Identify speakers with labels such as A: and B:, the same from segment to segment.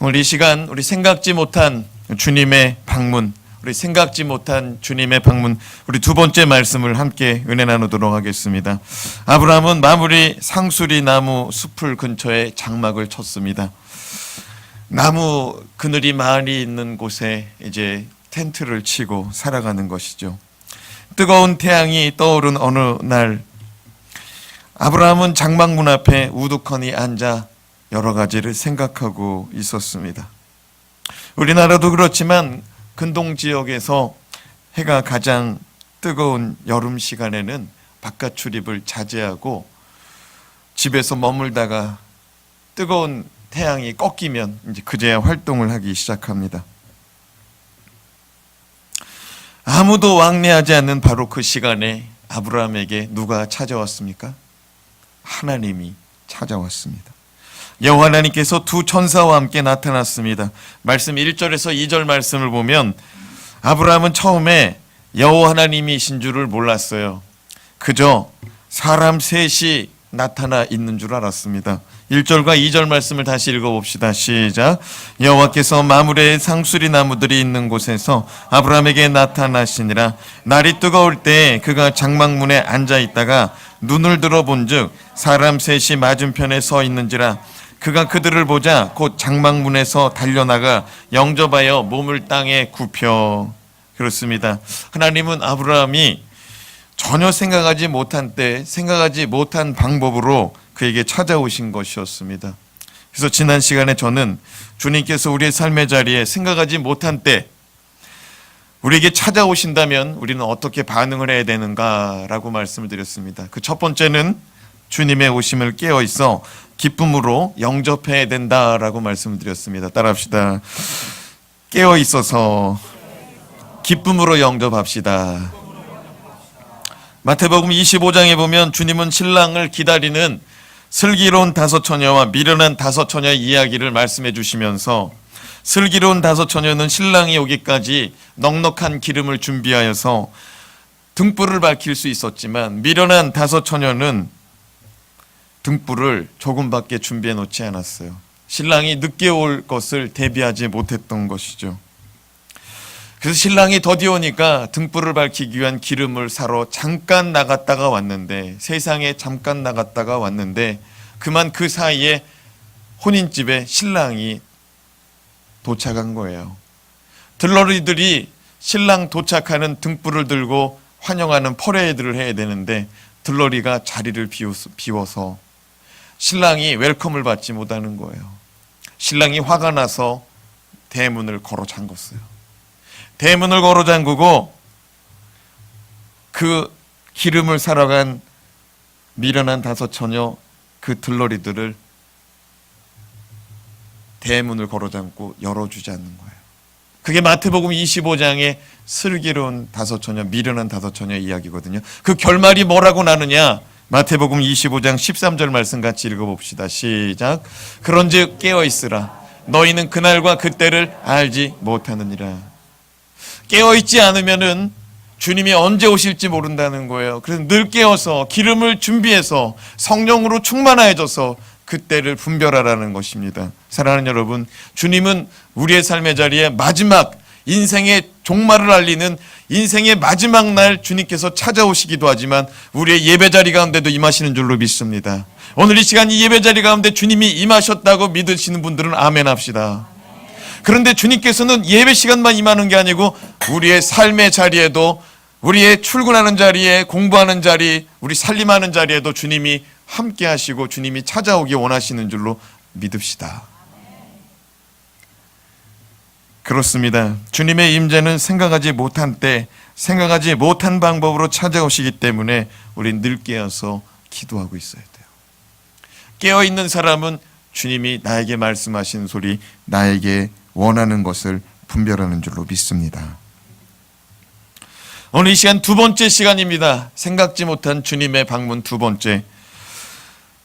A: 오늘 이 시간 우리 생각지 못한 주님의 방문, 우리 생각지 못한 주님의 방문, 우리 두 번째 말씀을 함께 은혜 나누도록 하겠습니다. 아브라함은 마무리 상수리 나무 숲을 근처에 장막을 쳤습니다. 나무 그늘이 많이 있는 곳에 이제 텐트를 치고 살아가는 것이죠. 뜨거운 태양이 떠오른 어느 날 아브라함은 장막문 앞에 우두커니 앉아 여러 가지를 생각하고 있었습니다. 우리나라도 그렇지만 근동 지역에서 해가 가장 뜨거운 여름 시간에는 바깥 출입을 자제하고 집에서 머물다가 뜨거운 태양이 꺾이면 이제 그제야 활동을 하기 시작합니다. 아무도 왕래하지 않는 바로 그 시간에 아브라함에게 누가 찾아왔습니까? 하나님이 찾아왔습니다. 여호와 하나님께서 두 천사와 함께 나타났습니다. 말씀 1절에서 2절 말씀을 보면 아브라함은 처음에 여호와 하나님이신 줄을 몰랐어요. 그저 사람 셋이 나타나 있는 줄 알았습니다. 1절과 2절 말씀을 다시 읽어봅시다. 시작. 여호와께서 마므레의 상수리 나무들이 있는 곳에서 아브라함에게 나타나시니라. 날이 뜨거울 때 그가 장막문에 앉아 있다가 눈을 들어본즉 사람 셋이 맞은편에 서 있는지라. 그가 그들을 보자 곧 장막문에서 달려나가 영접하여 몸을 땅에 굽혀. 그렇습니다. 하나님은 아브라함이 전혀 생각하지 못한 때, 생각하지 못한 방법으로 그에게 찾아오신 것이었습니다. 그래서 지난 시간에 저는 주님께서 우리의 삶의 자리에 생각하지 못한 때 우리에게 찾아오신다면 우리는 어떻게 반응을 해야 되는가라고 말씀을 드렸습니다. 그 첫 번째는 주님의 오심을 깨어 있어 기쁨으로 영접해야 된다라고 말씀을 드렸습니다. 따라합시다. 깨어 있어서 기쁨으로 영접합시다. 마태복음 25장에 보면 주님은 신랑을 기다리는 슬기로운 다섯 처녀와 미련한 다섯 처녀의 이야기를 말씀해 주시면서 슬기로운 다섯 처녀는 신랑이 오기까지 넉넉한 기름을 준비하여서 등불을 밝힐 수 있었지만 미련한 다섯 처녀는 등불을 조금밖에 준비해 놓지 않았어요. 신랑이 늦게 올 것을 대비하지 못했던 것이죠. 그래서 신랑이 더디 오니까 등불을 밝히기 위한 기름을 사러 잠깐 나갔다가 왔는데, 세상에 잠깐 나갔다가 왔는데 그만 그 사이에 혼인집에 신랑이 도착한 거예요. 들러리들이 신랑 도착하는 등불을 들고 환영하는 퍼레이드를 해야 되는데 들러리가 자리를 비워서 신랑이 웰컴을 받지 못하는 거예요. 신랑이 화가 나서 대문을 걸어 잠궜어요. 대문을 걸어 잠그고 그 기름을 사러 간 미련한 다섯 처녀 그 들러리들을 대문을 걸어 잠고 열어주지 않는 거예요. 그게 마태복음 25장의 슬기로운 다섯 처녀, 미련한 다섯 처녀의 이야기거든요. 그 결말이 뭐라고 나느냐? 마태복음 25장 13절 말씀 같이 읽어봅시다. 시작. 그런즉 깨어있으라. 너희는 그날과 그때를 알지 못하느니라. 깨어있지 않으면은 주님이 언제 오실지 모른다는 거예요. 그래서 늘 깨어서 기름을 준비해서 성령으로 충만해져서 그때를 분별하라는 것입니다. 사랑하는 여러분, 주님은 우리의 삶의 자리에 마지막 인생의 종말을 알리는 인생의 마지막 날 주님께서 찾아오시기도 하지만 우리의 예배자리 가운데도 임하시는 줄로 믿습니다. 오늘 이 시간 이 예배자리 가운데 주님이 임하셨다고 믿으시는 분들은 아멘 합시다. 그런데 주님께서는 예배 시간만 임하는 게 아니고 우리의 삶의 자리에도, 우리의 출근하는 자리에, 공부하는 자리, 우리 살림하는 자리에도 주님이 함께 하시고 주님이 찾아오기 원하시는 줄로 믿읍시다. 그렇습니다. 주님의 임재는 생각하지 못한 때, 생각하지 못한 방법으로 찾아오시기 때문에 우린 늘 깨어서 기도하고 있어야 돼요. 깨어있는 사람은 주님이 나에게 말씀하신 소리, 나에게 원하는 것을 분별하는 줄로 믿습니다. 오늘 이 시간 두 번째 시간입니다. 생각지 못한 주님의 방문 두 번째.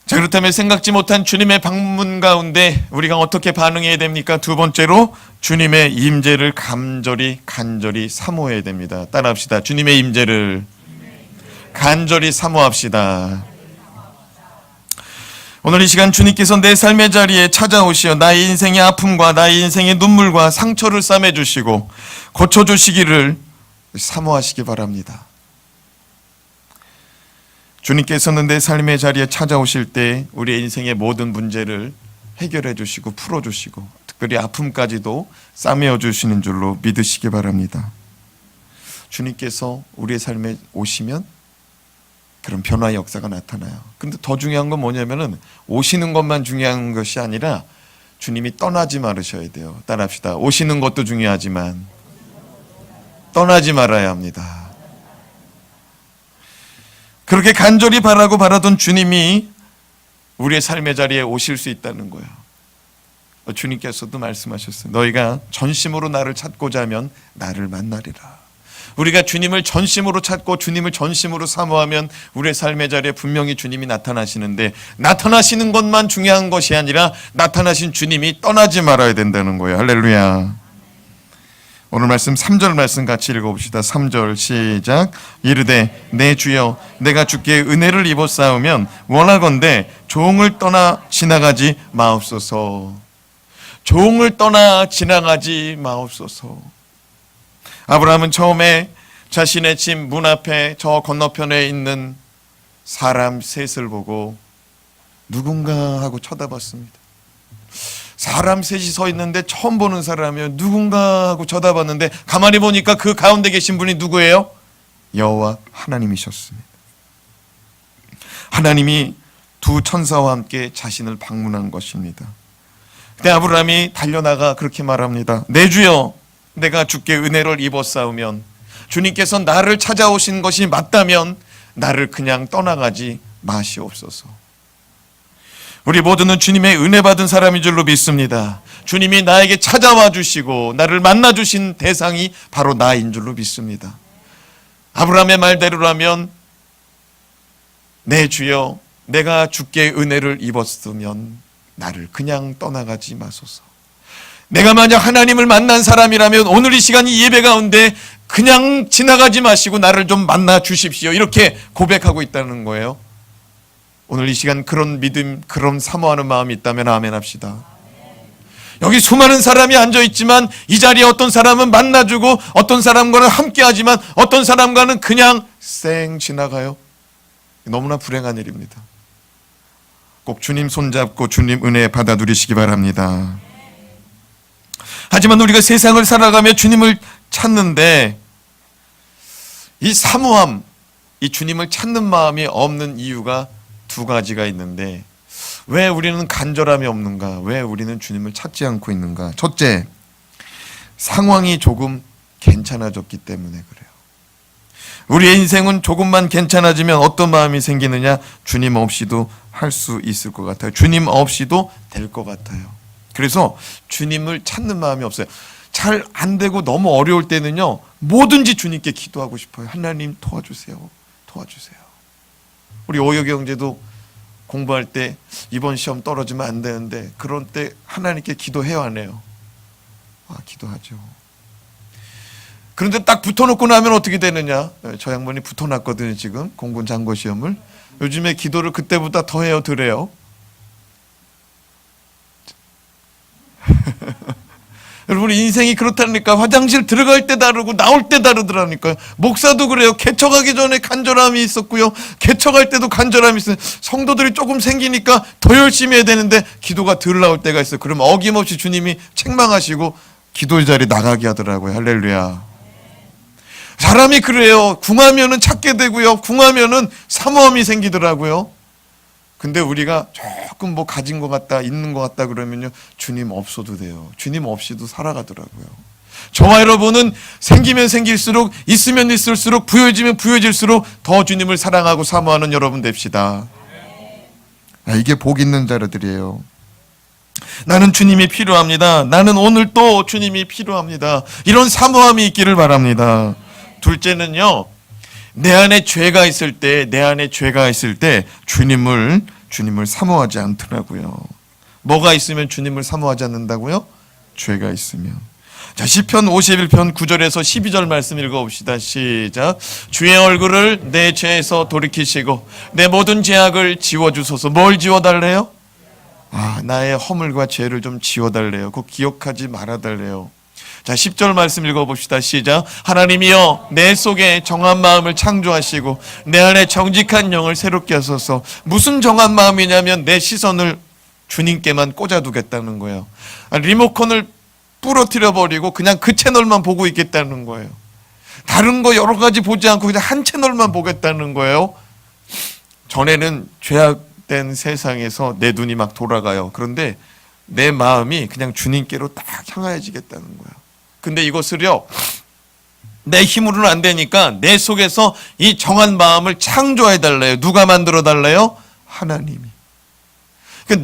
A: 자, 그렇다면 생각지 못한 주님의 방문 가운데 우리가 어떻게 반응해야 됩니까? 두 번째로 주님의 임재를 간절히 사모해야 됩니다. 따라합시다. 주님의 임재를 간절히 사모합시다. 오늘 이 시간 주님께서 내 삶의 자리에 찾아오시어 나의 인생의 아픔과 나의 인생의 눈물과 상처를 싸매주시고 고쳐주시기를 사모하시기 바랍니다. 주님께서는 내 삶의 자리에 찾아오실 때 우리의 인생의 모든 문제를 해결해 주시고 풀어주시고 특별히 아픔까지도 싸매어 주시는 줄로 믿으시기 바랍니다. 주님께서 우리의 삶에 오시면 그런 변화의 역사가 나타나요. 근데 더 중요한 건 뭐냐면은 오시는 것만 중요한 것이 아니라 주님이 떠나지 말으셔야 돼요. 따라합시다. 오시는 것도 중요하지만 떠나지 말아야 합니다. 그렇게 간절히 바라던 주님이 우리의 삶의 자리에 오실 수 있다는 거예요. 주님께서도 말씀하셨어요. 너희가 전심으로 나를 찾고자 하면 나를 만나리라. 우리가 주님을 전심으로 찾고 주님을 전심으로 사모하면 우리의 삶의 자리에 분명히 주님이 나타나시는데 나타나시는 것만 중요한 것이 아니라 나타나신 주님이 떠나지 말아야 된다는 거예요. 할렐루야. 오늘 말씀 3절 말씀 같이 읽어봅시다. 3절 시작. 이르되 내 주여 내가 주께 은혜를 입어 싸우면 원하건대 종을 떠나 지나가지 마옵소서. 종을 떠나 지나가지 마옵소서. 아브라함은 처음에 자신의 집 문 앞에 저 건너편에 있는 사람 셋을 보고 누군가 하고 쳐다봤습니다. 사람 셋이 서 있는데 처음 보는 사람이에요. 누군가 하고 쳐다봤는데 가만히 보니까 그 가운데 계신 분이 누구예요? 여호와 하나님이셨습니다. 하나님이 두 천사와 함께 자신을 방문한 것입니다. 그때 아브라함이 달려나가 그렇게 말합니다. 내 주여 내가 주께 은혜를 입어 싸우면 주님께서 나를 찾아오신 것이 맞다면 나를 그냥 떠나가지 마시옵소서. 우리 모두는 주님의 은혜 받은 사람인 줄로 믿습니다. 주님이 나에게 찾아와 주시고 나를 만나 주신 대상이 바로 나인 줄로 믿습니다. 아브라함의 말대로라면 내 주여 내가 주께 은혜를 입었으면 나를 그냥 떠나가지 마소서. 내가 만약 하나님을 만난 사람이라면 오늘 이 시간 이 예배 가운데 그냥 지나가지 마시고 나를 좀 만나 주십시오. 이렇게 고백하고 있다는 거예요. 오늘 이 시간 그런 믿음, 그런 사모하는 마음이 있다면 아멘 합시다. 여기 수많은 사람이 앉아있지만 이 자리에 어떤 사람은 만나주고 어떤 사람과는 함께하지만 어떤 사람과는 그냥 쌩 지나가요. 너무나 불행한 일입니다. 꼭 주님 손잡고 주님 은혜 받아 누리시기 바랍니다. 하지만 우리가 세상을 살아가며 주님을 찾는데 이 사모함, 이 주님을 찾는 마음이 없는 이유가 두 가지가 있는데 왜 우리는 간절함이 없는가? 왜 우리는 주님을 찾지 않고 있는가? 첫째, 상황이 조금 괜찮아졌기 때문에 그래요. 우리의 인생은 조금만 괜찮아지면 어떤 마음이 생기느냐? 주님 없이도 할 수 있을 것 같아요. 주님 없이도 될 것 같아요. 그래서 주님을 찾는 마음이 없어요. 잘 안 되고 너무 어려울 때는요, 뭐든지 주님께 기도하고 싶어요. 하나님 도와주세요. 도와주세요. 우리 오혁이 형제도 공부할 때 이번 시험 떨어지면 안 되는데 그런 때 하나님께 기도해요, 안 해요? 기도하죠. 그런데 딱 붙어놓고 나면 어떻게 되느냐? 저 양반이 붙어놨거든요. 지금 공군 장고 시험을. 요즘에 기도를 그때보다 더 해요, 덜 해요? 여러분 인생이 그렇다니까. 화장실 들어갈 때 다르고 나올 때 다르더라니까요. 목사도 그래요. 개척하기 전에 간절함이 있었고요, 개척할 때도 간절함이 있어요. 성도들이 조금 생기니까 더 열심히 해야 되는데 기도가 덜 나올 때가 있어요. 그럼 어김없이 주님이 책망하시고 기도 자리 나가게 하더라고요. 할렐루야. 사람이 그래요. 궁하면은 찾게 되고요, 궁하면은 사모함이 생기더라고요. 근데 우리가 조금 뭐 가진 것 같다, 있는 것 같다 그러면요, 주님 없어도 돼요. 주님 없이도 살아가더라고요. 저와 여러분은 생기면 생길수록, 있으면 있을수록, 부여지면 부여질수록 더 주님을 사랑하고 사모하는 여러분 됩시다. 이게 복 있는 자들이에요. 나는 주님이 필요합니다. 나는 오늘 또 주님이 필요합니다. 이런 사모함이 있기를 바랍니다. 둘째는요, 내 안에 죄가 있을 때 주님을 사모하지 않더라고요. 뭐가 있으면 주님을 사모하지 않는다고요? 죄가 있으면. 자, 시편 51편 9절에서 12절 말씀 읽어봅시다. 시작. 주의 얼굴을 내 죄에서 돌이키시고 내 모든 죄악을 지워주소서. 뭘 지워달래요? 나의 허물과 죄를 좀 지워달래요. 꼭 기억하지 말아달래요. 자, 10절 말씀 읽어봅시다. 시작. 하나님이여 내 속에 정한 마음을 창조하시고 내 안에 정직한 영을 새롭게 하소서. 무슨 정한 마음이냐면 내 시선을 주님께만 꽂아두겠다는 거예요. 리모컨을 부러뜨려 버리고 그냥 그 채널만 보고 있겠다는 거예요. 다른 거 여러 가지 보지 않고 그냥 한 채널만 보겠다는 거예요. 전에는 죄악된 세상에서 내 눈이 막 돌아가요. 그런데 내 마음이 그냥 주님께로 딱 향하여지겠다는 거예요. 근데 이것을요, 내 힘으로는 안 되니까 내 속에서 이 정한 마음을 창조해 달래요. 누가 만들어 달래요? 하나님이.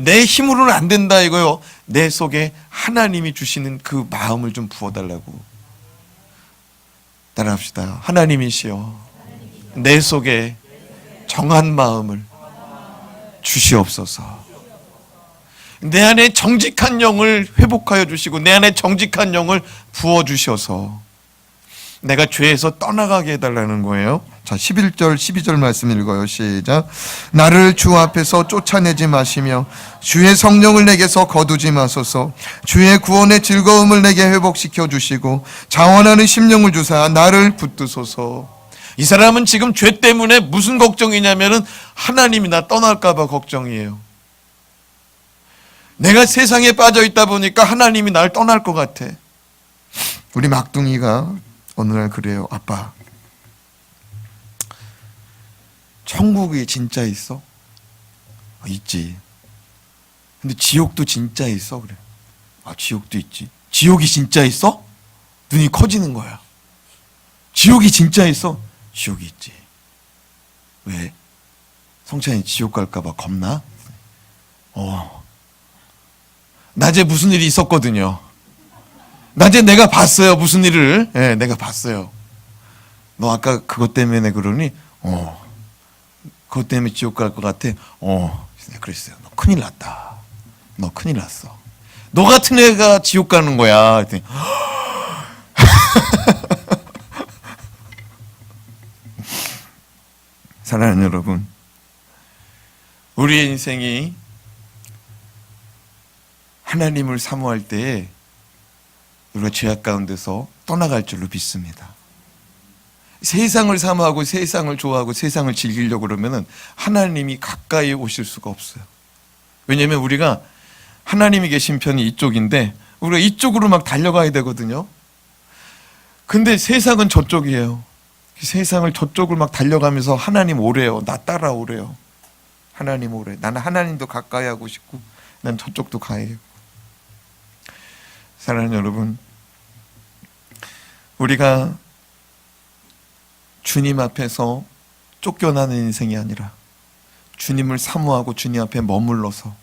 A: 내 힘으로는 안 된다 이거요. 내 속에 하나님이 주시는 그 마음을 좀 부어달라고. 따라합시다. 하나님이시여 내 속에 정한 마음을 주시옵소서. 내 안에 정직한 영을 회복하여 주시고 내 안에 정직한 영을 부어주셔서 내가 죄에서 떠나가게 해달라는 거예요.
B: 자, 11절 12절 말씀 읽어요. 시작. 나를 주 앞에서 쫓아내지 마시며 주의 성령을 내게서 거두지 마소서. 주의 구원의 즐거움을 내게 회복시켜 주시고 자원하는 심령을 주사 나를 붙드소서.
A: 이 사람은 지금 죄 때문에 무슨 걱정이냐면은 하나님이 나 떠날까 봐 걱정이에요. 내가 세상에 빠져 있다 보니까 하나님이 날 떠날 것 같아.
B: 우리 막둥이가 어느 날 그래요. 아빠,
A: 천국이 진짜 있어? 있지. 근데 지옥도 진짜 있어? 그래. 지옥도 있지. 지옥이 진짜 있어? 눈이 커지는 거야. 지옥이 진짜 있어? 지옥이 있지. 왜? 성찬이 지옥 갈까 봐 겁나? 낮에 무슨 일이 있었거든요. 낮에 내가 봤어요. 무슨 일을. 네, 내가 봤어요. 너 아까 그것 때문에 그러니? 그것 때문에 지옥 갈 것 같아? 그랬어요. 너 큰일 났다. 너 큰일 났어. 너 같은 애가 지옥 가는 거야. 그랬더니
B: 사랑하는 여러분,
A: 우리의 인생이 하나님을 사모할 때에 우리가 죄악 가운데서 떠나갈 줄로 믿습니다. 세상을 사모하고 세상을 좋아하고 세상을 즐기려고 그러면은 하나님이 가까이 오실 수가 없어요. 왜냐하면 우리가 하나님이 계신 편이 이쪽인데 우리가 이쪽으로 막 달려가야 되거든요. 근데 세상은 저쪽이에요. 세상을 저쪽을 막 달려가면서 하나님 오래요. 나 따라오래요. 하나님 오래. 나는 하나님도 가까이 하고 싶고 난 저쪽도 가야 되고. 사랑하는 여러분, 우리가 주님 앞에서 쫓겨나는 인생이 아니라 주님을 사모하고 주님 앞에 머물러서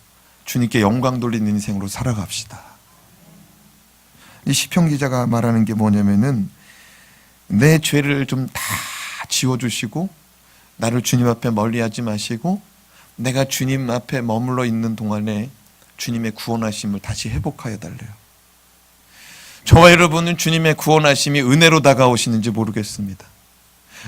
A: 주님께 영광 돌리는 인생으로 살아갑시다.
B: 이 시편 기자가 말하는 게 뭐냐면은
A: 내 죄를 좀 다 지워주시고 나를 주님 앞에 멀리하지 마시고 내가 주님 앞에 머물러 있는 동안에 주님의 구원하심을 다시 회복하여 달래요. 저와 여러분은 주님의 구원하심이 은혜로 다가오시는지 모르겠습니다.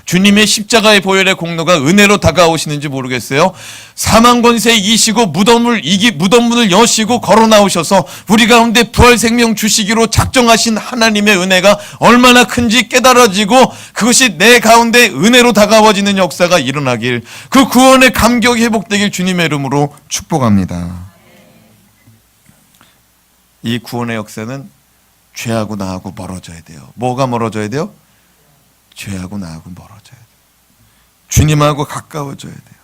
A: 주님의 십자가의 보혈의 공로가 은혜로 다가오시는지 모르겠어요. 사망 권세 이기시고 무덤문을 여시고 걸어 나오셔서 우리 가운데 부활 생명 주시기로 작정하신 하나님의 은혜가 얼마나 큰지 깨달아지고 그것이 내 가운데 은혜로 다가와지는 역사가 일어나길, 그 구원의 감격이 회복되길 주님의 이름으로
B: 축복합니다.
A: 이 구원의 역사는 죄하고 나하고 멀어져야 돼요. 뭐가 멀어져야 돼요? 죄하고 나하고 멀어져야 돼요. 주님하고 가까워져야 돼요.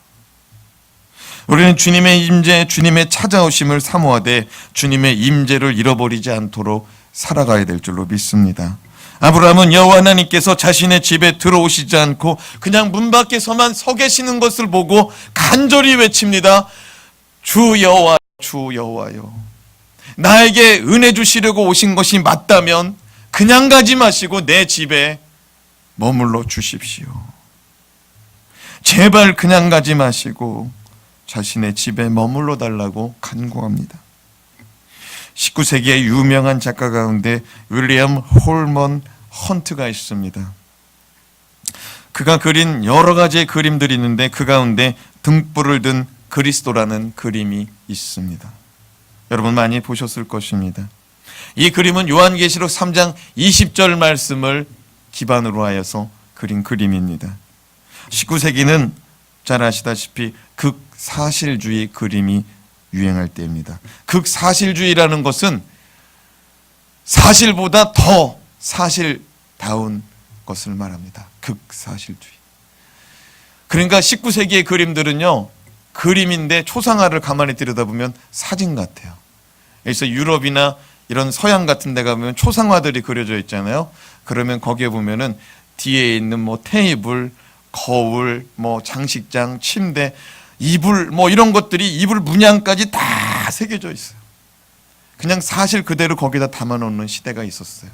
A: 우리는 주님의 임재, 주님의 찾아오심을 사모하되 주님의 임재를 잃어버리지 않도록 살아가야 될 줄로 믿습니다. 아브라함은 여호와 하나님께서 자신의 집에 들어오시지 않고 그냥 문 밖에서만 서 계시는 것을 보고 간절히 외칩니다. 주 여호와, 주 여호와여, 나에게 은혜 주시려고 오신 것이 맞다면 그냥 가지 마시고 내 집에 머물러 주십시오. 제발 그냥 가지 마시고 자신의 집에 머물러 달라고 간구합니다. 19세기의 유명한 작가 가운데 윌리엄 홀먼 헌트가 있습니다. 그가 그린 여러 가지의 그림들이 있는데 그 가운데 등불을 든 그리스도라는 그림이 있습니다. 여러분 많이 보셨을 것입니다. 이 그림은 요한계시록 3장 20절 말씀을 기반으로 하여서 그린 그림입니다. 19세기는 잘 아시다시피 극사실주의 그림이 유행할 때입니다. 극사실주의라는 것은 사실보다 더 사실다운 것을 말합니다. 극사실주의. 그러니까 19세기의 그림들은요, 그림인데 초상화를 가만히 들여다보면 사진 같아요. 그래서 유럽이나 이런 서양 같은 데 가보면 초상화들이 그려져 있잖아요. 그러면 거기에 보면은 뒤에 있는 뭐 테이블, 거울, 뭐 장식장, 침대, 이불, 뭐 이런 것들이 이불 문양까지 다 새겨져 있어요. 그냥 사실 그대로 거기다 담아놓는 시대가 있었어요.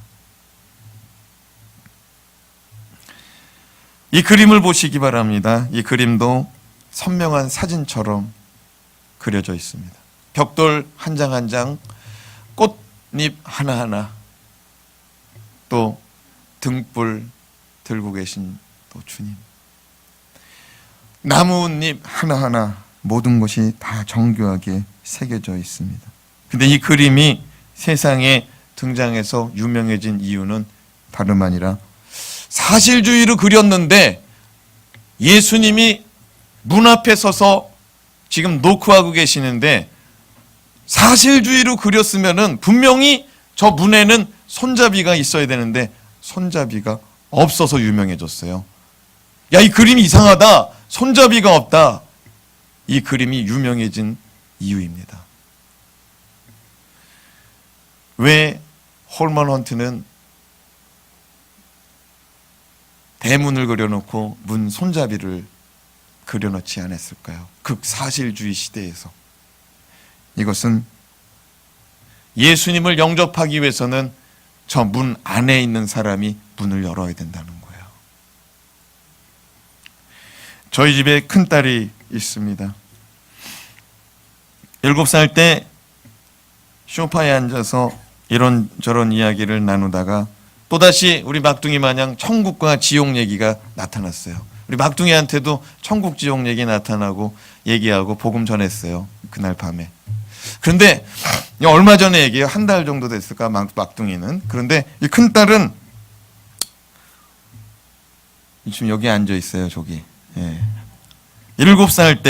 A: 이 그림을 보시기 바랍니다. 이 그림도 선명한 사진처럼 그려져 있습니다. 벽돌 한 장 한 장, 꽃잎 하나하나, 또 등불 들고 계신 또 주님, 나뭇잎 하나하나 모든 것이 다 정교하게 새겨져 있습니다. 근데 이 그림이 세상에 등장해서 유명해진 이유는 다름 아니라 사실주의로 그렸는데 예수님이 문 앞에 서서 지금 노크하고 계시는데 사실주의로 그렸으면은 분명히 저 문에는 손잡이가 있어야 되는데 손잡이가 없어서 유명해졌어요. 야, 이 그림이 이상하다. 손잡이가 없다. 이 그림이 유명해진 이유입니다. 왜 홀먼 헌트는 대문을 그려놓고 문 손잡이를 그려놓지 않았을까요? 극사실주의 시대에서. 이것은 예수님을 영접하기 위해서는 저 문 안에 있는 사람이 문을 열어야 된다는 거예요. 저희 집에 큰딸이 있습니다. 7살 때 소파에 앉아서 이런저런 이야기를 나누다가 또다시 우리 막둥이 마냥 천국과 지옥 얘기가 나타났어요. 우리 막둥이한테도 천국 지옥 얘기 나타나고 얘기하고 복음 전했어요. 그날 밤에. 그런데 얼마 전에 얘기해요. 한 달 정도 됐을까, 막둥이는. 그런데 이 큰딸은 지금 여기 앉아 있어요. 저기. 예. 7살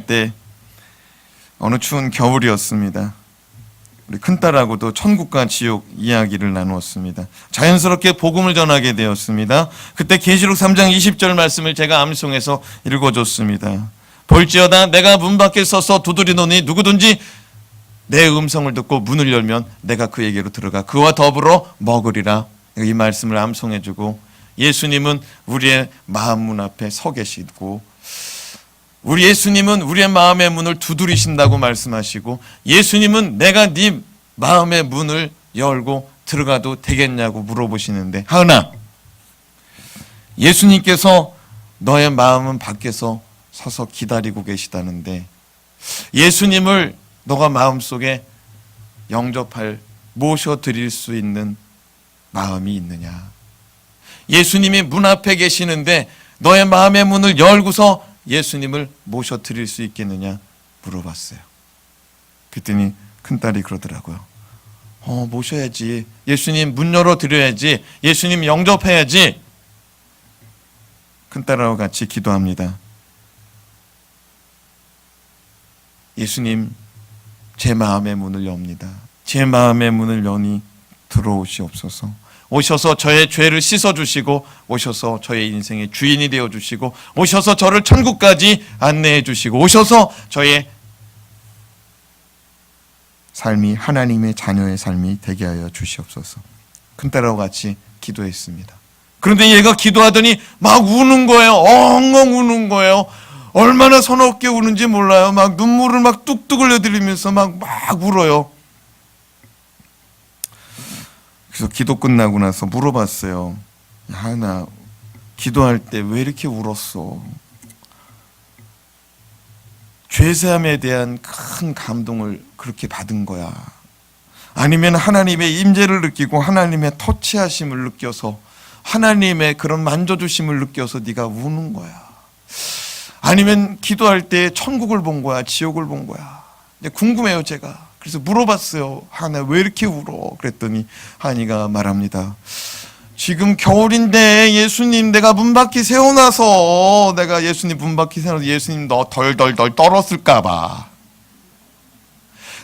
A: 때 어느 추운 겨울이었습니다. 우리 큰딸하고도 천국과 지옥 이야기를 나누었습니다. 자연스럽게 복음을 전하게 되었습니다. 그때 계시록 3장 20절 말씀을 제가 암송해서 읽어줬습니다. 볼지어다 내가 문 밖에 서서 두드리노니 누구든지 내 음성을 듣고 문을 열면 내가 그에게로 들어가 그와 더불어 먹으리라. 이 말씀을 암송해주고, 예수님은 우리의 마음 문 앞에 서 계시고, 우리 예수님은 우리의 마음의 문을 두드리신다고 말씀하시고, 예수님은 내가 네 마음의 문을 열고 들어가도 되겠냐고 물어보시는데, 하은아, 예수님께서 너의 마음은 밖에서 서서 기다리고 계시다는데 예수님을 너가 마음속에 영접할, 모셔드릴 수 있는 마음이 있느냐? 예수님이 문 앞에 계시는데 너의 마음의 문을 열고서 예수님을 모셔드릴 수 있겠느냐 물어봤어요. 그랬더니 큰딸이 그러더라고요. 모셔야지. 예수님 문 열어드려야지. 예수님 영접해야지. 큰딸하고 같이 기도합니다. 예수님, 제 마음의 문을 엽니다. 제 마음의 문을 여니 들어오시옵소서. 오셔서 저의 죄를 씻어주시고, 오셔서 저의 인생의 주인이 되어주시고, 오셔서 저를 천국까지 안내해 주시고, 오셔서 저의 삶이 하나님의 자녀의 삶이 되게 하여 주시옵소서. 큰딸하고 같이 기도했습니다. 그런데 얘가 기도하더니 막 우는 거예요. 엉엉 우는 거예요. 얼마나 서럽게 우는지 몰라요. 막 눈물을 막 뚝뚝 흘려들이면서 막 울어요. 그래서 기도 끝나고 나서 물어봤어요. 야, 나 기도할 때 왜 이렇게 울었어? 죄사함에 대한 큰 감동을 그렇게 받은 거야? 아니면 하나님의 임재를 느끼고 하나님의 터치하심을 느껴서, 하나님의 그런 만져주심을 느껴서 네가 우는 거야? 아니면 기도할 때 천국을 본 거야, 지옥을 본 거야? 궁금해요, 제가. 그래서 물어봤어요. 하나, 왜 이렇게 울어? 그랬더니 하니가 말합니다. 지금 겨울인데 예수님 내가 문 밖에 세워놔서 내가 예수님 문 밖에 세워놔서 예수님 너 덜덜덜 떨었을까봐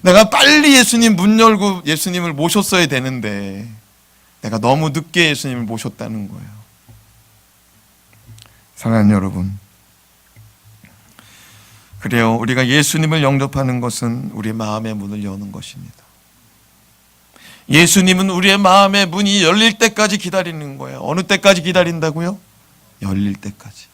A: 내가 빨리 예수님 문 열고 예수님을 모셨어야 되는데 내가 너무 늦게 예수님을 모셨다는 거예요.
B: 사랑하는 여러분,
A: 그래요. 우리가 예수님을 영접하는 것은 우리 마음의 문을 여는 것입니다. 예수님은 우리의 마음의 문이 열릴 때까지 기다리는 거예요. 어느 때까지 기다린다고요? 열릴 때까지.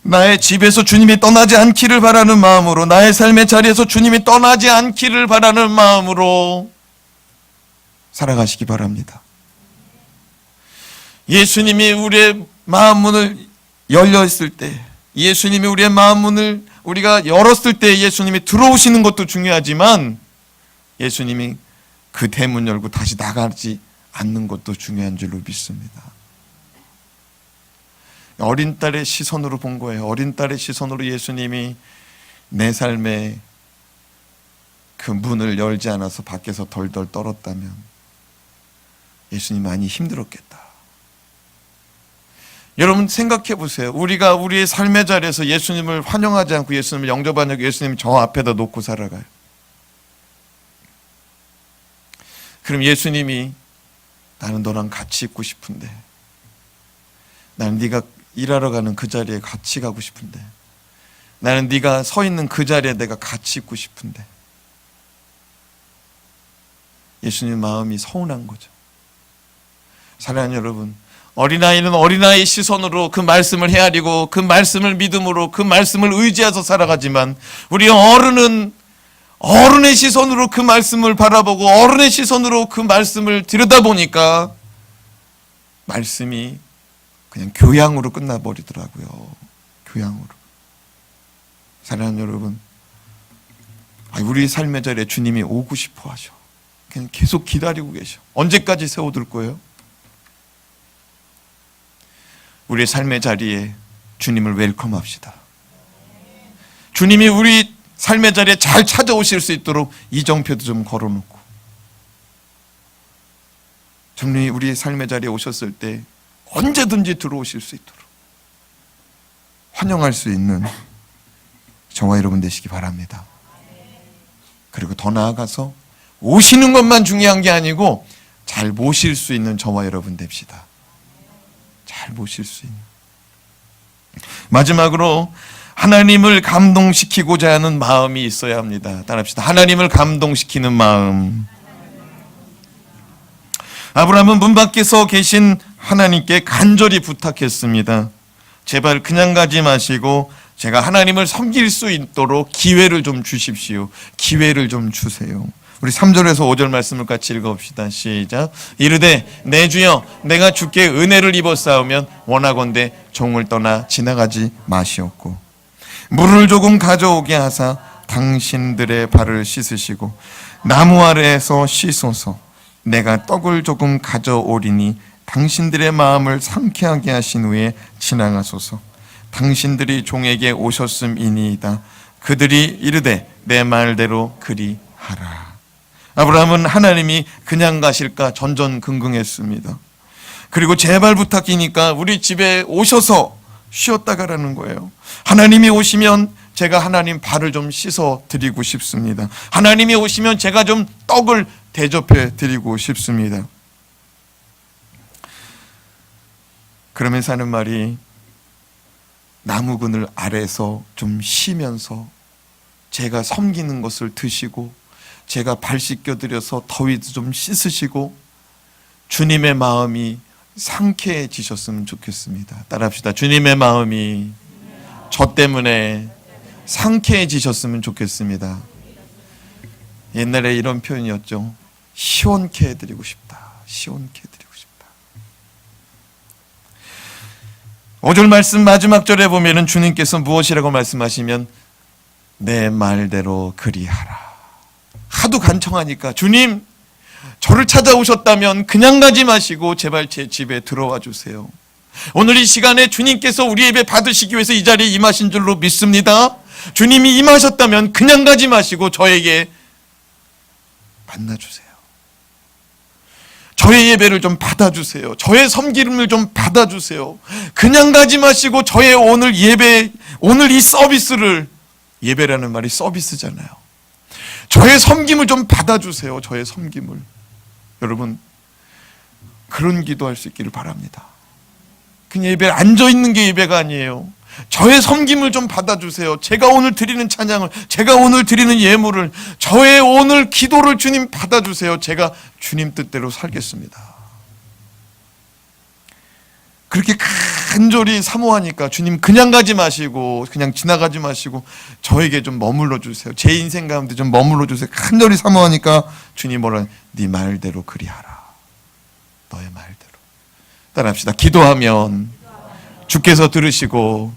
A: 나의 집에서 주님이 떠나지 않기를 바라는 마음으로, 나의 삶의 자리에서 주님이 떠나지 않기를 바라는 마음으로 살아가시기 바랍니다. 예수님이 우리의 마음 문을 열려 있을 때, 예수님이 우리의 마음 문을 우리가 열었을 때 예수님이 들어오시는 것도 중요하지만 예수님이 그 대문 열고 다시 나가지 않는 것도 중요한 줄로 믿습니다. 어린 딸의 시선으로 본 거예요. 어린 딸의 시선으로 예수님이 내 삶에 그 문을 열지 않아서 밖에서 덜덜 떨었다면 예수님 많이 힘들었겠다. 여러분 생각해 보세요. 우리가 우리의 삶의 자리에서 예수님을 환영하지 않고 예수님을 영접하지 않고 예수님 저 앞에다 놓고 살아가요. 그럼 예수님이 나는 너랑 같이 있고 싶은데, 나는 네가 일하러 가는 그 자리에 같이 가고 싶은데, 나는 네가 서 있는 그 자리에 내가 같이 있고 싶은데, 예수님 마음이 서운한 거죠. 사랑하는 여러분, 어린아이는 어린아이의 시선으로 그 말씀을 헤아리고 그 말씀을 믿음으로 그 말씀을 의지해서 살아가지만 우리 어른은 어른의 시선으로 그 말씀을 바라보고 어른의 시선으로 그 말씀을 들여다보니까 말씀이 그냥 교양으로 끝나버리더라고요. 교양으로. 사랑하는 여러분, 우리 삶의 자리에 주님이 오고 싶어 하셔. 그냥 계속 기다리고 계셔. 언제까지 세워둘 거예요? 우리의 삶의 자리에 주님을 웰컴합시다. 주님이 우리 삶의 자리에 잘 찾아오실 수 있도록 이정표도 좀 걸어놓고, 주님이 우리의 삶의 자리에 오셨을 때 언제든지 들어오실 수 있도록
B: 환영할 수 있는 저와 여러분 되시기 바랍니다.
A: 그리고 더 나아가서 오시는 것만 중요한 게 아니고 잘 모실 수 있는 저와 여러분 됩시다. 잘 모실 수 있는. 마지막으로 하나님을 감동시키고자 하는 마음이 있어야 합니다. 따라합시다. 하나님을 감동시키는 마음. 아브라함은 문 밖에서 계신 하나님께 간절히 부탁했습니다. 제발 그냥 가지 마시고 제가 하나님을 섬길 수 있도록 기회를 좀 주십시오. 기회를 좀 주세요. 우리 3절에서 5절 말씀을 같이 읽어봅시다. 시작. 이르되 내 주여 내가 주께 은혜를 입었사오면 원하건대 종을 떠나 지나가지 마시옵고 물을 조금 가져오게 하사 당신들의 발을 씻으시고 나무 아래에서 씻소서. 내가 떡을 조금 가져오리니 당신들의 마음을 상쾌하게 하신 후에 지나가소서. 당신들이 종에게 오셨음이니이다. 그들이 이르되 내 말대로 그리하라. 아브라함은 하나님이 그냥 가실까 전전긍긍했습니다. 그리고 제발 부탁이니까 우리 집에 오셔서 쉬었다 가라는 거예요. 하나님이 오시면 제가 하나님 발을 좀 씻어 드리고 싶습니다. 하나님이 오시면 제가 좀 떡을 대접해 드리고 싶습니다. 그러면서 하는 말이 나무 그늘 아래서 좀 쉬면서 제가 섬기는 것을 드시고 제가 발 씻겨드려서 더위도 좀 씻으시고 주님의 마음이 상쾌해지셨으면 좋겠습니다. 따라합시다. 주님의 마음이 저 때문에 상쾌해지셨으면 좋겠습니다. 옛날에 이런 표현이었죠. 시원케 해드리고 싶다. 시원케 해드리고 싶다. 5절 말씀 마지막 절에 보면은 주님께서 무엇이라고 말씀하시면 내 말대로 그리하라. 하도 간청하니까 주님 저를 찾아오셨다면 그냥 가지 마시고 제발 제 집에 들어와 주세요. 오늘 이 시간에 주님께서 우리 예배 받으시기 위해서 이 자리에 임하신 줄로 믿습니다. 주님이 임하셨다면 그냥 가지 마시고 저에게 만나주세요. 저의 예배를 좀 받아주세요. 저의 섬기름을 좀 받아주세요. 그냥 가지 마시고 저의 오늘 예배, 오늘 이 서비스를, 예배라는 말이 서비스잖아요. 저의 섬김을 좀 받아주세요. 저의 섬김을. 여러분, 그런 기도할 수 있기를 바랍니다. 그냥 예배에 앉아있는 게 예배가 아니에요. 저의 섬김을 좀 받아주세요. 제가 오늘 드리는 찬양을, 제가 오늘 드리는 예물을, 저의 오늘 기도를 주님 받아주세요. 제가 주님 뜻대로 살겠습니다. 그렇게 간절히 사모하니까 주님 그냥 가지 마시고, 그냥 지나가지 마시고 저에게 좀 머물러 주세요. 제 인생 가운데 좀 머물러 주세요. 간절히 사모하니까 주님 뭐라, 네 말대로 그리하라. 너의 말대로. 따라합시다. 기도하면 주께서 들으시고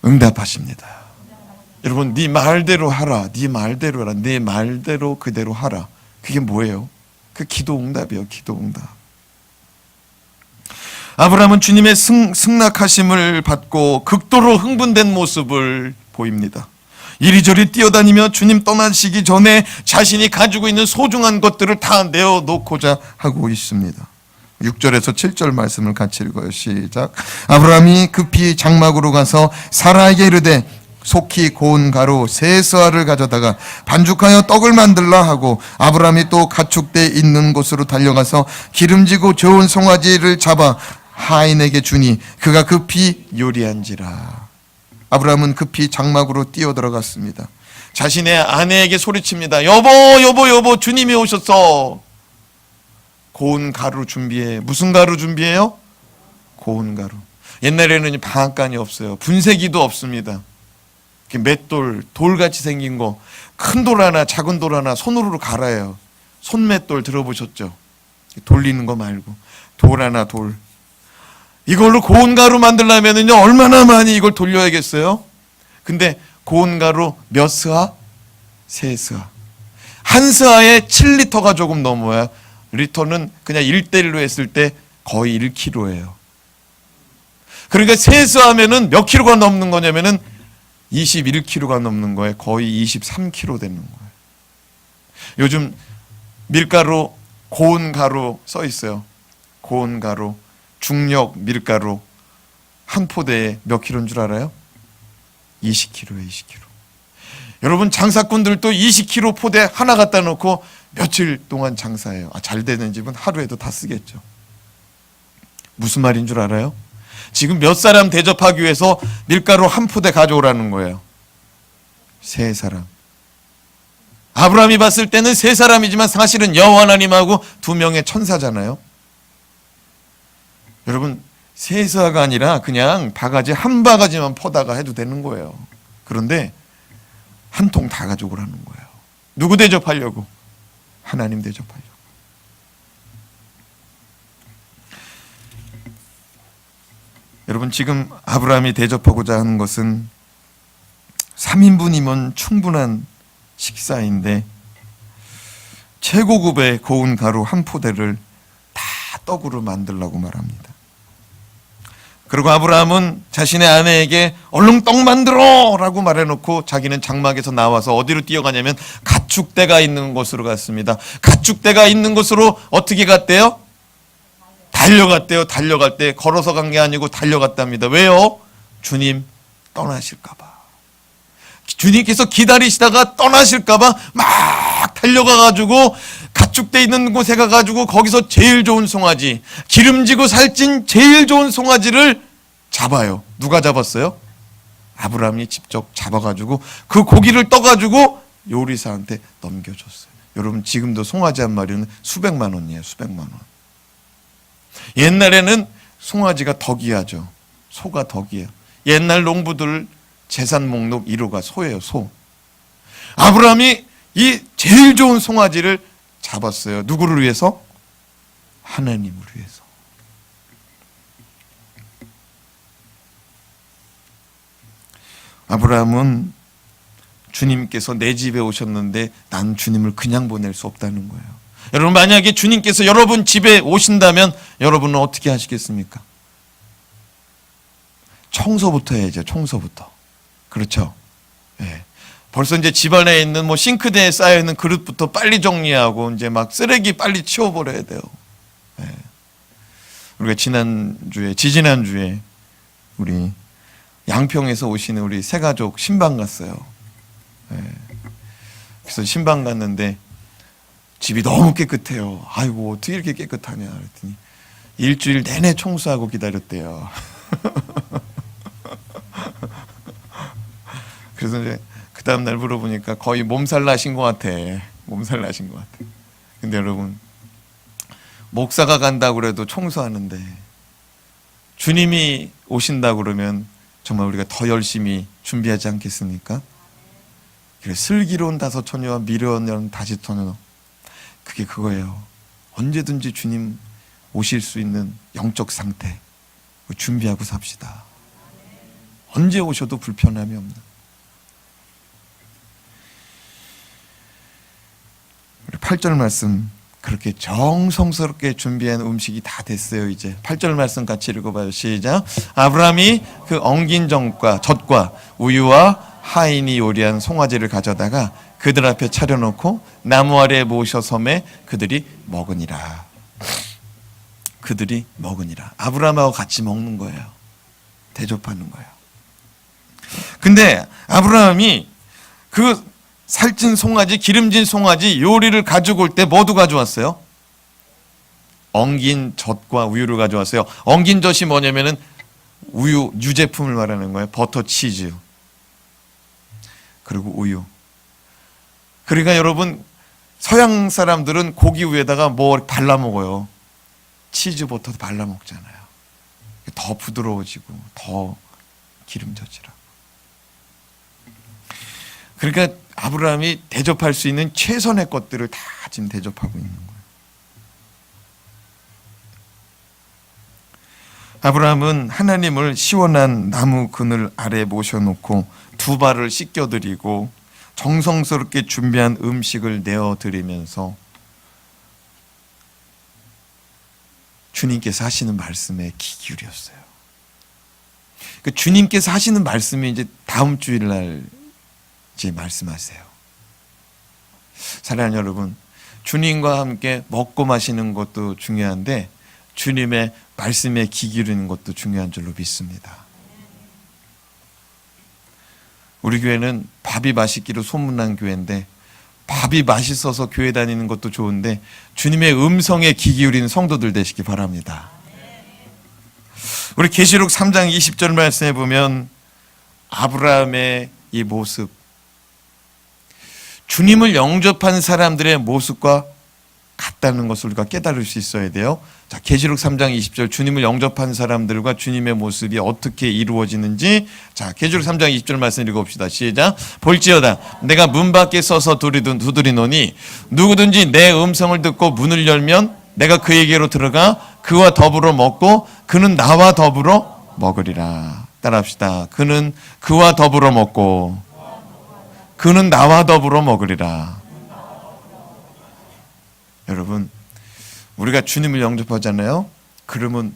A: 응답하십니다. 여러분, 네 말대로 하라. 네 말대로 하라. 네 말대로 그대로 하라. 그게 뭐예요? 그 기도 응답이에요. 기도 응답. 아브라함은 주님의 승낙하심을 받고 극도로 흥분된 모습을 보입니다. 이리저리 뛰어다니며 주님 떠나시기 전에 자신이 가지고 있는 소중한 것들을 다 내어놓고자 하고 있습니다. 6절에서 7절 말씀을 같이 읽어요. 시작. 아브라함이 급히 장막으로 가서 사라에게 이르되 속히 고운 가루 세 스아를 가져다가 반죽하여 떡을 만들라 하고, 아브라함이 또 가축대 있는 곳으로 달려가서 기름지고 좋은 송아지를 잡아 하인에게 주니 그가 급히 요리한지라. 아브라함은 급히 장막으로 뛰어들어갔습니다. 자신의 아내에게 소리칩니다. 여보, 여보, 여보, 주님이 오셨어. 고운 가루 준비해. 무슨 가루 준비해요? 고운 가루. 옛날에는 방앗간이 없어요. 분쇄기도 없습니다. 맷돌, 돌같이 생긴 거, 큰 돌 하나 작은 돌 하나 손으로 갈아요. 손맷돌 들어보셨죠? 돌리는 거 말고 돌 하나 돌. 이걸로 고운 가루 만들려면은요 얼마나 많이 이걸 돌려야겠어요? 근데 고운 가루 몇 스아? 세 스아. 한 스아에 7리터가 조금 넘어요. 리터는 그냥 1대1로 했을 때 거의 1kg예요. 그러니까 세 스아면은 몇 킬로가 넘는 거냐면은 21kg가 넘는 거예요. 거의 23kg 되는 거예요. 요즘 밀가루, 고운 가루 써 있어요. 고운 가루, 중력 밀가루 한 포대에 몇 킬로인 줄 알아요? 20kg에 20kg. 여러분, 장사꾼들도 20kg 포대 하나 갖다 놓고 며칠 동안 장사해요. 잘 되는 집은 하루에도 다 쓰겠죠. 무슨 말인 줄 알아요? 지금 몇 사람 대접하기 위해서 밀가루 한 포대 가져오라는 거예요. 세 사람. 아브라함이 봤을 때는 세 사람이지만 사실은 여호와 하나님하고 두 명의 천사잖아요. 여러분, 세 사가 아니라 그냥 바가지 한 바가지만 퍼다가 해도 되는 거예요. 그런데 한 통 다 가져오라는 거예요. 누구 대접하려고? 하나님 대접하려고. 여러분, 지금 아브라함이 대접하고자 하는 것은 3인분이면 충분한 식사인데 최고급의 고운 가루 한 포대를 다 떡으로 만들라고 말합니다. 그리고 아브라함은 자신의 아내에게 얼른 떡 만들어! 라고 말해놓고 자기는 장막에서 나와서 어디로 뛰어가냐면 가축대가 있는 곳으로 갔습니다. 가축대가 있는 곳으로 어떻게 갔대요? 달려갔대요. 달려갈 때 걸어서 간 게 아니고 달려갔답니다. 왜요? 주님 떠나실까봐. 주님께서 기다리시다가 떠나실까봐 막 달려가가지고 가축대 있는 곳에 가가지고 거기서 제일 좋은 송아지, 기름지고 살찐 제일 좋은 송아지를 잡아요. 누가 잡았어요? 아브라함이 직접 잡아가지고 그 고기를 떠가지고 요리사한테 넘겨줬어요. 여러분, 지금도 송아지 한 마리는 수백만 원이에요. 수백만 원. 옛날에는 송아지가 더 귀하죠. 소가 더 귀해요. 옛날 농부들 재산 목록 1호가 소예요. 소. 아브라함이 이 제일 좋은 송아지를 잡았어요. 누구를 위해서? 하나님을 위해서. 아브라함은 주님께서 내 집에 오셨는데 난 주님을 그냥 보낼 수 없다는 거예요. 여러분, 만약에 주님께서 여러분 집에 오신다면 여러분은 어떻게 하시겠습니까? 청소부터 해야죠. 청소부터. 그렇죠. 예. 벌써 이제 집안에 있는 뭐 싱크대에 쌓여 있는 그릇부터 빨리 정리하고 이제 막 쓰레기 빨리 치워버려야 돼요. 예. 우리가 지지난주에 우리 양평에서 오시는 우리 세 가족 신방 갔어요. 예. 그래서 신방 갔는데 집이 너무 깨끗해요. 아이고 어떻게 이렇게 깨끗하냐 그랬더니 일주일 내내 청소하고 기다렸대요. 그래서 이제 그 다음날 물어보니까 거의 몸살 나신 것 같아. 몸살 나신 것 같아. 근데 여러분, 목사가 간다고 그래도 청소하는데 주님이 오신다 그러면 정말 우리가 더 열심히 준비하지 않겠습니까? 그래, 슬기로운 다섯처녀와 미련한 다섯처녀, 그게 그거예요. 언제든지 주님 오실 수 있는 영적 상태 준비하고 삽시다. 언제 오셔도 불편함이 없는. 우리 8절 말씀, 그렇게 정성스럽게 준비한 음식이 다 됐어요. 이제 8절 말씀 같이 읽어봐요. 시작. 아브라함이 그 엉긴 젖과 우유와 하인이 요리한 송아지를 가져다가 그들 앞에 차려놓고 나무 아래에 모셔 섬에 그들이 먹으니라. 그들이 먹으니라. 아브라함하고 같이 먹는 거예요. 대접하는 거예요. 근데 아브라함이 그 살찐 송아지, 기름진 송아지 요리를 가지고 올 때 뭐도 가져왔어요? 엉긴 젖과 우유를 가져왔어요. 엉긴 젖이 뭐냐면은 우유, 유제품을 말하는 거예요. 버터, 치즈. 그리고 우유. 그러니까 여러분, 서양 사람들은 고기 위에다가 뭐 발라 먹어요. 치즈, 버터 발라 먹잖아요. 더 부드러워지고 더 기름져지라고. 그러니까 아브라함이 대접할 수 있는 최선의 것들을 다 지금 대접하고 있는 거예요. 아브라함은 하나님을 시원한 나무 그늘 아래 모셔놓고 두 발을 씻겨드리고 정성스럽게 준비한 음식을 내어드리면서 주님께서 하시는 말씀에 귀 기울였어요. 그 주님께서 하시는 말씀이 이제 다음 주일날 이제 말씀하세요. 사랑하는 여러분, 주님과 함께 먹고 마시는 것도 중요한데 주님의 말씀에 귀 기울이는 것도 중요한 줄로 믿습니다. 우리 교회는 밥이 맛있기로 소문난 교회인데 밥이 맛있어서 교회 다니는 것도 좋은데 주님의 음성에 귀 기울이는 성도들 되시기 바랍니다. 우리 계시록 3장 20절 말씀에 보면 아브라함의 이 모습, 주님을 영접한 사람들의 모습과 같다는 것을 우리가 깨달을 수 있어야 돼요. 자, 계시록 3장 20절, 주님을 영접한 사람들과 주님의 모습이 어떻게 이루어지는지, 자, 계시록 3장 20절 말씀 읽어봅시다. 시작. 볼지어다 내가 문 밖에 서서 두드리노니 누구든지 내 음성을 듣고 문을 열면 내가 그에게로 들어가 그와 더불어 먹고 그는 나와 더불어 먹으리라. 따라합시다. 그는 그와 더불어 먹고 그는 나와 더불어 먹으리라. 여러분, 우리가 주님을 영접하잖아요. 그러면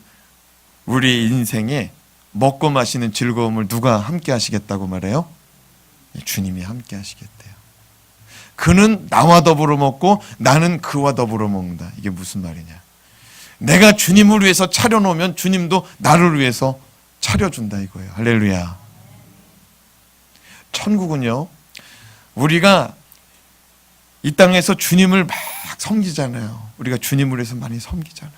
A: 우리 인생에 먹고 마시는 즐거움을 누가 함께 하시겠다고 말해요? 주님이 함께 하시겠대요. 그는 나와 더불어 먹고 나는 그와 더불어 먹는다. 이게 무슨 말이냐? 내가 주님을 위해서 차려놓으면 주님도 나를 위해서 차려준다 이거예요. 할렐루야. 천국은요, 우리가 이 땅에서 주님을 막 섬기잖아요. 우리가 주님을 위해서 많이 섬기잖아요.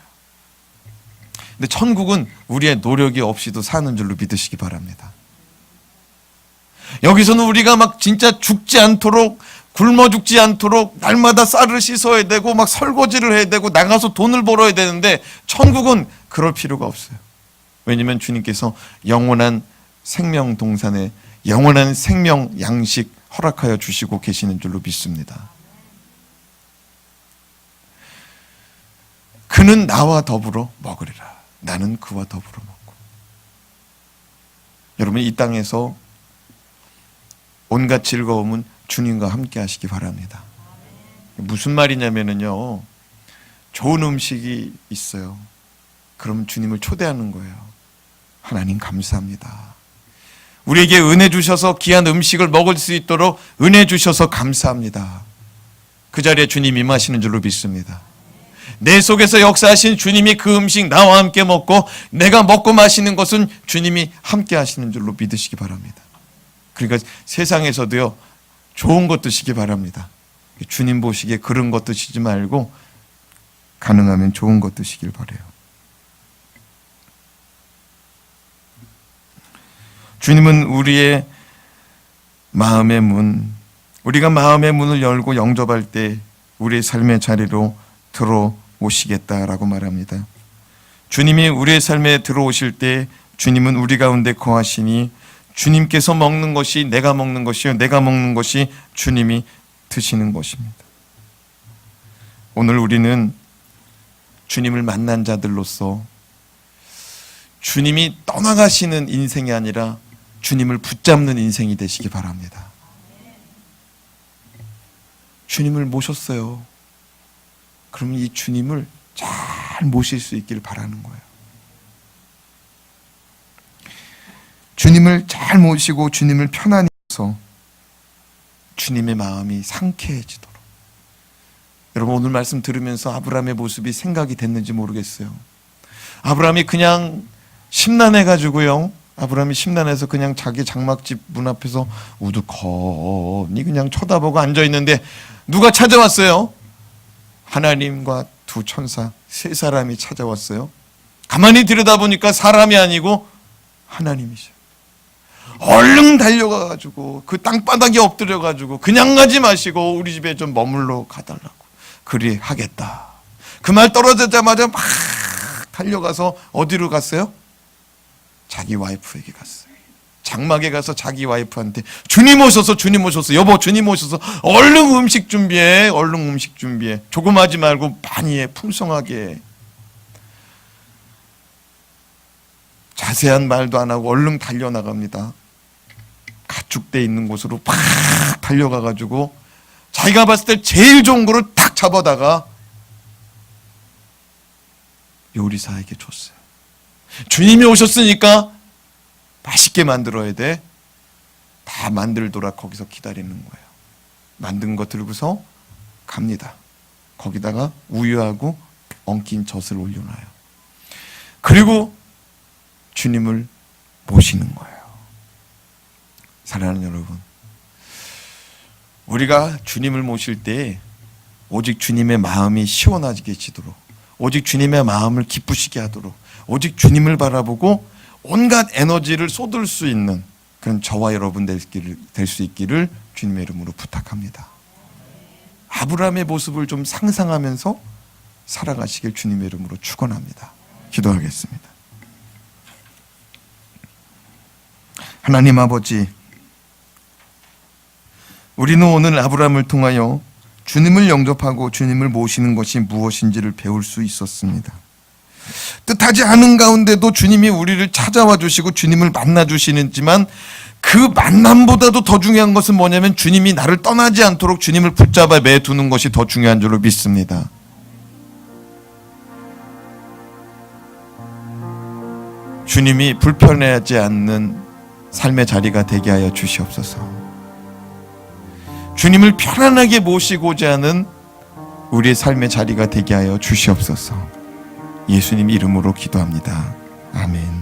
A: 근데 천국은 우리의 노력이 없이도 사는 줄로 믿으시기 바랍니다. 여기서는 우리가 막 진짜 죽지 않도록, 굶어 죽지 않도록 날마다 쌀을 씻어야 되고 막 설거지를 해야 되고 나가서 돈을 벌어야 되는데 천국은 그럴 필요가 없어요. 왜냐하면 주님께서 영원한 생명 동산에 영원한 생명 양식 허락하여 주시고 계시는 줄로 믿습니다. 그는 나와 더불어 먹으리라. 나는 그와 더불어 먹고. 여러분, 이 땅에서 온갖 즐거움은 주님과 함께 하시기 바랍니다. 무슨 말이냐면요, 좋은 음식이 있어요. 그럼 주님을 초대하는 거예요. 하나님 감사합니다. 우리에게 은혜 주셔서 귀한 음식을 먹을 수 있도록 은혜 주셔서 감사합니다. 그 자리에 주님 임하시는 줄로 믿습니다. 내 속에서 역사하신 주님이 그 음식 나와 함께 먹고 내가 먹고 마시는 것은 주님이 함께 하시는 줄로 믿으시기 바랍니다. 그러니까 세상에서도요, 좋은 것 드시기 바랍니다. 주님 보시기에 그런 것 드시지 말고 가능하면 좋은 것 드시길 바라요. 주님은 우리의 마음의 문, 우리가 마음의 문을 열고 영접할 때 우리의 삶의 자리로 들어오시겠다라고 말합니다. 주님이 우리의 삶에 들어오실 때 주님은 우리 가운데 거하시니 주님께서 먹는 것이 내가 먹는 것이요, 내가 먹는 것이 주님이 드시는 것입니다. 오늘 우리는 주님을 만난 자들로서 주님이 떠나가시는 인생이 아니라 주님을 붙잡는 인생이 되시기 바랍니다. 주님을 모셨어요. 그러면 이 주님을 잘 모실 수 있기를 바라는 거예요. 주님을 잘 모시고 주님을 편안히 해서 주님의 마음이 상쾌해지도록. 여러분, 오늘 말씀 들으면서 아브라함의 모습이 생각이 됐는지 모르겠어요. 아브라함이 그냥 심란해가지고요, 아브라함이 심란해서 그냥 자기 장막집 문 앞에서 우두커니 그냥 쳐다보고 앉아있는데 누가 찾아왔어요? 하나님과 두 천사, 세 사람이 찾아왔어요. 가만히 들여다보니까 사람이 아니고 하나님이셔. 얼른 달려가가지고 그 땅바닥에 엎드려가지고 그냥 가지 마시고 우리 집에 좀 머물러 가달라고. 그리 하겠다. 그 말 떨어지자마자 막 달려가서 어디로 갔어요? 자기 와이프에게 갔어요. 장막에 가서 자기 와이프한테 주님 오셔서, 주님 오셔서, 여보 주님 오셔서 얼른 음식 준비해, 얼른 음식 준비해. 조금 하지 말고 많이 해, 풍성하게 해. 자세한 말도 안 하고 얼른 달려나갑니다. 가축대 있는 곳으로 팍 달려가가지고 자기가 봤을 때 제일 좋은 거를 딱 잡아다가 요리사에게 줬어요. 주님이 오셨으니까 맛있게 만들어야 돼. 다 만들더라 거기서 기다리는 거예요. 만든 거 들고서 갑니다. 거기다가 우유하고 엉킨 젖을 올려놔요. 그리고 주님을 모시는 거예요. 사랑하는 여러분, 우리가 주님을 모실 때 오직 주님의 마음이 시원해지도록, 오직 주님의 마음을 기쁘시게 하도록, 오직 주님을 바라보고 온갖 에너지를 쏟을 수 있는 그런 저와 여러분 될 수 있기를 주님의 이름으로 부탁합니다. 아브라함의 모습을 좀 상상하면서 살아가시길 주님의 이름으로 축원합니다. 기도하겠습니다. 하나님 아버지, 우리는 오늘 아브라함을 통하여 주님을 영접하고 주님을 모시는 것이 무엇인지를 배울 수 있었습니다. 뜻하지 않은 가운데도 주님이 우리를 찾아와 주시고 주님을 만나 주시지만 그 만남보다도 더 중요한 것은 뭐냐면 주님이 나를 떠나지 않도록 주님을 붙잡아 매두는 것이 더 중요한 줄로 믿습니다. 주님이 불편해하지 않는 삶의 자리가 되게 하여 주시옵소서. 주님을 편안하게 모시고자 하는 우리의 삶의 자리가 되게 하여 주시옵소서. 예수님 이름으로 기도합니다. 아멘.